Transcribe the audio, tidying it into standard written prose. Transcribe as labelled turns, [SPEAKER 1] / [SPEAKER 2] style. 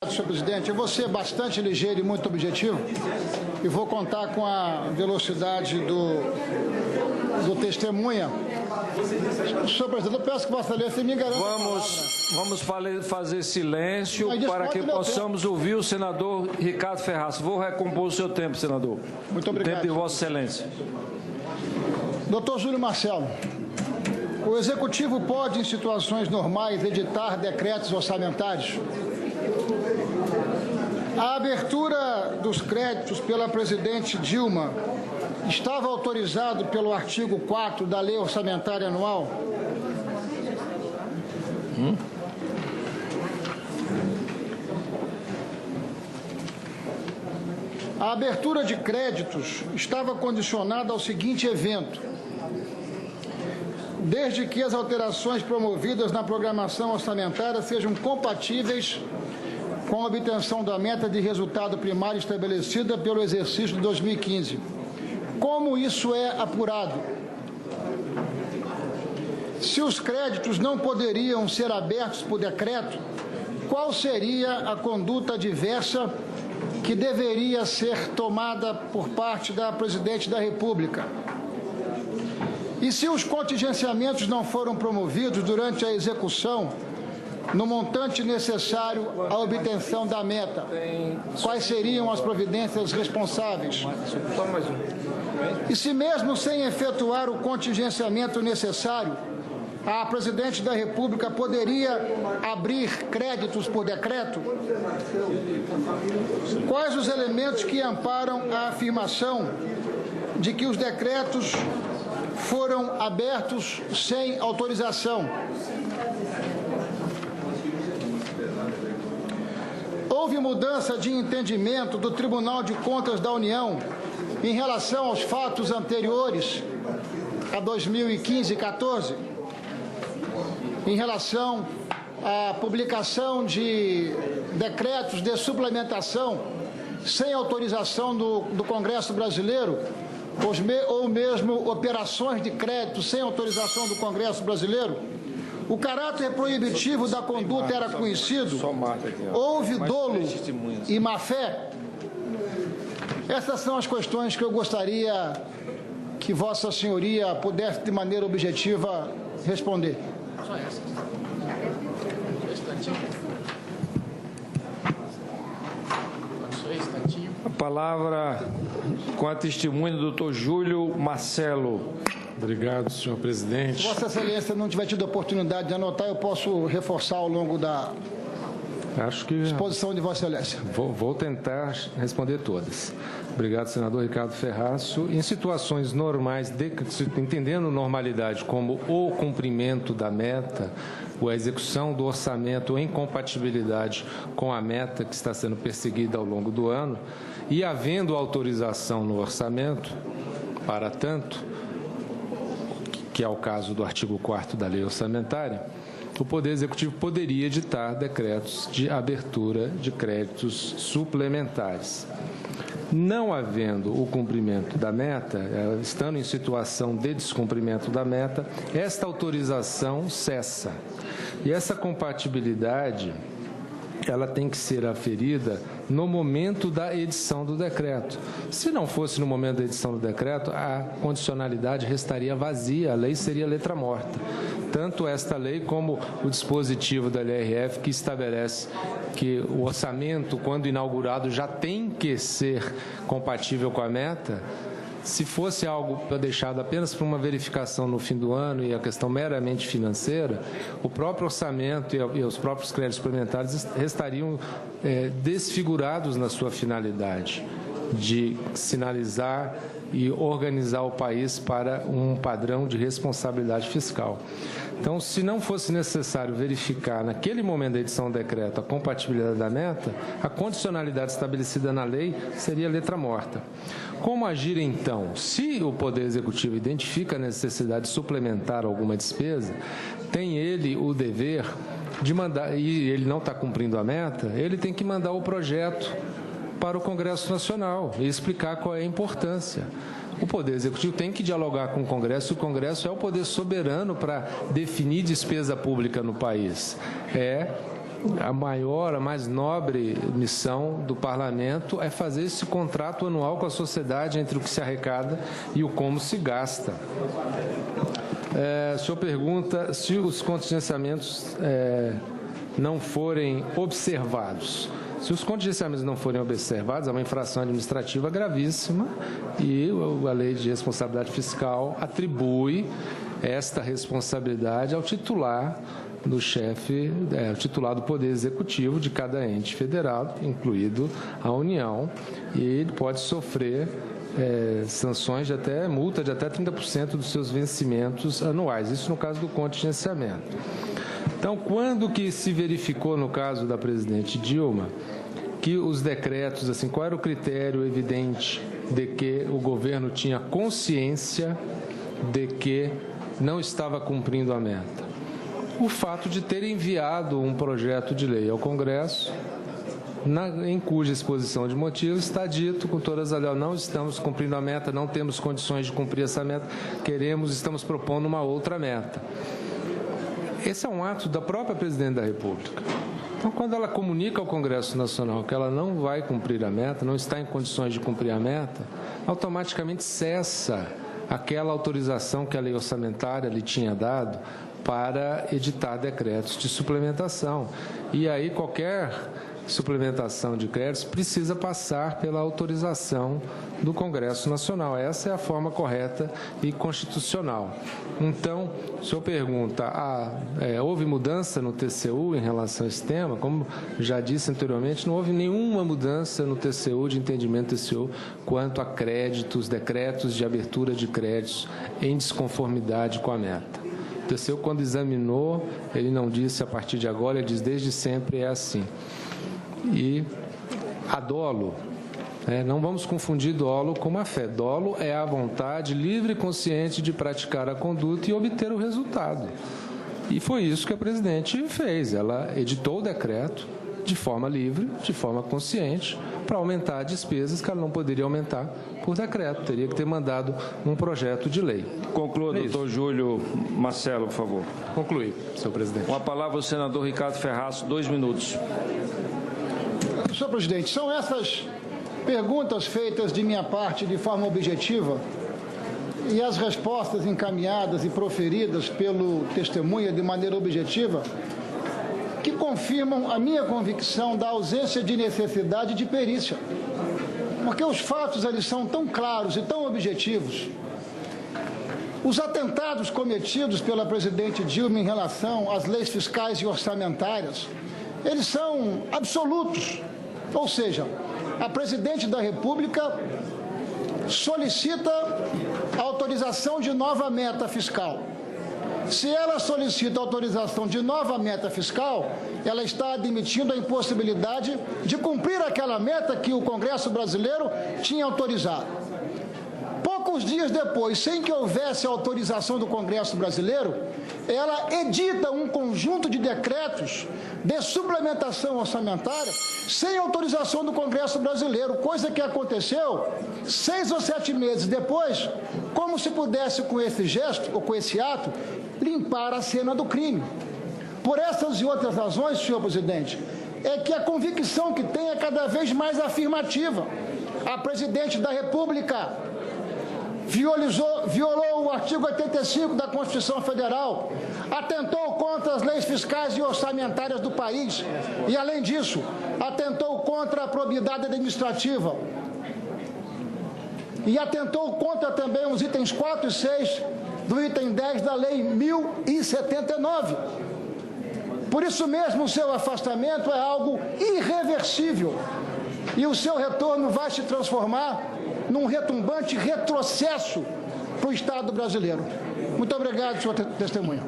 [SPEAKER 1] Senhor presidente, eu vou ser bastante ligeiro e muito objetivo e vou contar com a velocidade do testemunha. Senhor presidente, eu peço que Vossa Excelência me garanta
[SPEAKER 2] Vamos fazer silêncio para que possamos ouvir o senador Ricardo Ferraz. Vou recompor o seu tempo, senador.
[SPEAKER 1] Muito obrigado.
[SPEAKER 2] O tempo de Vossa Excelência.
[SPEAKER 1] Doutor Júlio Marcelo, o Executivo pode, em situações normais, editar decretos orçamentários? A abertura dos créditos pela presidente Dilma estava autorizado pelo artigo 4 da Lei Orçamentária Anual? A abertura de créditos estava condicionada ao seguinte evento: desde que as alterações promovidas na programação orçamentária sejam compatíveis com a obtenção da meta de resultado primário estabelecida pelo exercício de 2015. Como isso é apurado? Se os créditos não poderiam ser abertos por decreto, qual seria a conduta adversa que deveria ser tomada por parte da Presidente da República? E se os contingenciamentos não foram promovidos durante a execução, no montante necessário à obtenção da meta, quais seriam as providências responsáveis? E se mesmo sem efetuar o contingenciamento necessário, a Presidente da República poderia abrir créditos por decreto? Quais os elementos que amparam a afirmação de que os decretos foram abertos sem autorização? Houve mudança de entendimento do Tribunal de Contas da União em relação aos fatos anteriores a 2015 e 14, em relação à publicação de decretos de suplementação sem autorização do Congresso Brasileiro, ou mesmo operações de crédito sem autorização do Congresso Brasileiro? O caráter proibitivo da conduta era conhecido? Houve dolo e má-fé? Essas são as questões que eu gostaria que Vossa Senhoria pudesse, de maneira objetiva, responder.
[SPEAKER 2] A palavra com a testemunha do doutor Júlio Marcelo.
[SPEAKER 3] Obrigado, senhor presidente.
[SPEAKER 1] Se Vossa Excelência não tiver tido a oportunidade de anotar, eu posso reforçar ao longo da exposição de Vossa Excelência.
[SPEAKER 3] Vou tentar responder todas. Obrigado, senador Ricardo Ferraço. Em situações normais, entendendo normalidade como o cumprimento da meta, ou a execução do orçamento em compatibilidade com a meta que está sendo perseguida ao longo do ano, e havendo autorização no orçamento, para tanto, que é o caso do artigo 4º da Lei Orçamentária, o Poder Executivo poderia editar decretos de abertura de créditos suplementares. Não havendo o cumprimento da meta, estando em situação de descumprimento da meta, esta autorização cessa. E essa compatibilidade, ela tem que ser aferida no momento da edição do decreto. Se não fosse no momento da edição do decreto, a condicionalidade restaria vazia, a lei seria letra morta. Tanto esta lei como o dispositivo da LRF, que estabelece que o orçamento, quando inaugurado, já tem que ser compatível com a meta. Se fosse algo deixado apenas para uma verificação no fim do ano e a questão meramente financeira, o próprio orçamento e os próprios créditos suplementares estariam desfigurados na sua finalidade de sinalizar e organizar o país para um padrão de responsabilidade fiscal. Então, se não fosse necessário verificar naquele momento da edição do decreto a compatibilidade da meta, a condicionalidade estabelecida na lei seria letra morta. Como agir, então? Se o Poder Executivo identifica a necessidade de suplementar alguma despesa, tem ele o dever de mandar, e ele não está cumprindo a meta, ele tem que mandar o projeto para o Congresso Nacional e explicar qual é a importância. O Poder Executivo tem que dialogar com o Congresso, e o Congresso é o poder soberano para definir despesa pública no país. a maior, a mais nobre missão do parlamento é fazer esse contrato anual com a sociedade entre o que se arrecada e o como se gasta. O senhor pergunta se os contingenciamentos não forem observados. Se os contingenciamentos não forem observados, é uma infração administrativa gravíssima e a Lei de Responsabilidade Fiscal atribui esta responsabilidade ao titular do chefe, o titular do Poder Executivo de cada ente federal, incluído a União, e ele pode sofrer sanções de até multa de até 30% dos seus vencimentos anuais. Isso no caso do contingenciamento. Então, quando que se verificou no caso da presidente Dilma que os decretos, assim, qual era o critério evidente de que o governo tinha consciência de que não estava cumprindo a meta? O fato de ter enviado um projeto de lei ao Congresso, em cuja exposição de motivos está dito com todas as leis, não estamos cumprindo a meta, não temos condições de cumprir essa meta, estamos propondo uma outra meta. Esse é um ato da própria presidente da República. Então, quando ela comunica ao Congresso Nacional que ela não vai cumprir a meta, não está em condições de cumprir a meta, automaticamente cessa aquela autorização que a lei orçamentária lhe tinha dado para editar decretos de suplementação. E aí qualquer suplementação de créditos precisa passar pela autorização do Congresso Nacional. Essa é a forma correta e constitucional. Então, o senhor pergunta, houve mudança no TCU em relação a esse tema? Como já disse anteriormente, não houve nenhuma mudança no TCU, de entendimento do TCU, quanto a créditos, decretos de abertura de créditos em desconformidade com a meta. O TCU, quando examinou, ele não disse a partir de agora, ele diz desde sempre é assim. E a dolo, não vamos confundir dolo com má fé. Dolo é a vontade livre e consciente de praticar a conduta e obter o resultado. E foi isso que a presidente fez. Ela editou o decreto de forma livre, de forma consciente, para aumentar despesas que ela não poderia aumentar por decreto. Teria que ter mandado um projeto de lei.
[SPEAKER 2] Conclua, doutor Júlio Marcelo, por favor.
[SPEAKER 3] Concluí, senhor presidente.
[SPEAKER 2] Com a palavra o senador Ricardo Ferraz, 2 minutos.
[SPEAKER 1] Senhor presidente, são essas perguntas feitas de minha parte de forma objetiva e as respostas encaminhadas e proferidas pelo testemunha de maneira objetiva que confirmam a minha convicção da ausência de necessidade de perícia. Porque os fatos eles são tão claros e tão objetivos. Os atentados cometidos pela presidente Dilma em relação às leis fiscais e orçamentárias, eles são absolutos. Ou seja, a presidente da República solicita a autorização de nova meta fiscal. Se ela solicita autorização de nova meta fiscal, ela está admitindo a impossibilidade de cumprir aquela meta que o Congresso brasileiro tinha autorizado. Poucos dias depois, sem que houvesse autorização do Congresso brasileiro, ela edita um conjunto de decretos de suplementação orçamentária sem autorização do Congresso brasileiro, coisa que aconteceu 6 ou 7 meses depois, como se pudesse, com esse gesto ou com esse ato, limpar a cena do crime. Por essas e outras razões, senhor presidente, é que a convicção que tem é cada vez mais afirmativa. A presidente da República violou o artigo 85 da Constituição Federal, atentou contra as leis fiscais e orçamentárias do país e, além disso, atentou contra a probidade administrativa e atentou contra também os itens 4 e 6 do item 10 da Lei 1079. Por isso mesmo, o seu afastamento é algo irreversível e o seu retorno vai se transformar num retumbante retrocesso para o Estado brasileiro. Muito obrigado, senhor testemunha.